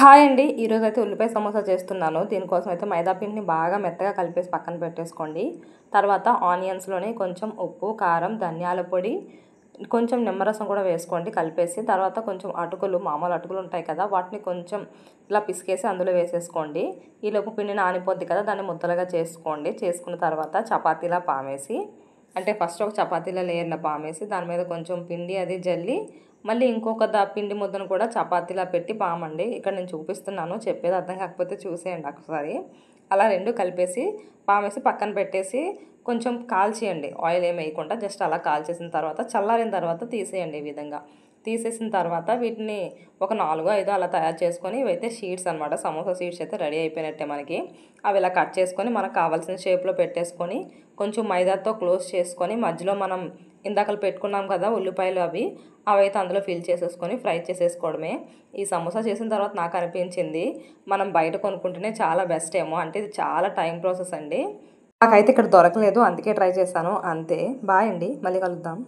Hi అండి. ఈరోజైతే ఉల్లిపాయ సమోసా చేస్తున్నాను. దీనికోసం అయితే మైదా పిండిని బాగా మెత్తగా కలిపేసి పక్కన పెట్టేసుకోండి. తర్వాత ఆనియన్స్‌లోనే కొంచెం ఉప్పు, కారం, ధనియాల పొడి, కొంచెం నిమ్మరసం కూడా వేసుకోండి కలిపేసి. తర్వాత కొంచెం అటుకులు, మామూలు అటుకులు ఉంటాయి కదా! వాటిని కొంచెం ఇలా పిసికేసి అందులో వేసేసుకోండి. ఈలోపు పిండి నానిపోద్ది కదా! దాన్ని ముద్దలుగా చేసుకోండి. చేసుకున్న తర్వాత చపాతీలా పామేసి, అంటే ఫస్ట్ ఒక చపాతీల లేయర్‌లా పామేసి దాని మీద కొంచెం పిండి అది జల్లి మళ్ళీ ఇంకొక పిండి ముద్దను కూడా చపాతీలా పెట్టి పామండి. ఇక్కడ నేను చూపిస్తున్నాను. చెప్పేది అర్థం కాకపోతే చూసేయండి ఒకసారి. అలా 2 కలిపేసి పామేసి పక్కన పెట్టేసి కొంచెం కాల్చేయండి. ఆయిల్ ఏమి వేయకుండా జస్ట్ అలా కాల్చేసిన తర్వాత చల్లారిన తర్వాత తీసేయండి ఈ విధంగా. తీసేసిన తర్వాత వీటిని ఒక 4, 5 అలా తయారు చేసుకొని ఇవైతే షీట్స్ అనమాట. సమోసా షీట్స్ అయితే రెడీ అయిపోయినట్టే మనకి. అవి ఇలా కట్ చేసుకొని మనకు కావాల్సిన షేప్‌లో పెట్టేసుకొని కొంచెం మైదాతో క్లోజ్ చేసుకొని మధ్యలో మనం ఇందాకలు పెట్టుకున్నాం కదా ఉల్లిపాయలు అవైతే అందులో ఫిల్ చేసేసుకొని ఫ్రై చేసేసుకోవడమే. ఈ సమోసా చేసిన తర్వాత నాకు అనిపించింది మనం బయట కొనుక్కుంటేనే చాలా బెస్ట్ ఏమో. అంటే ఇది చాలా టైం ప్రాసెస్ అండి. నాకైతే ఇక్కడ దొరకలేదు అందుకే ట్రై చేశాను అంతే. బాయ్ అండి. మళ్ళీ కలుద్దాం.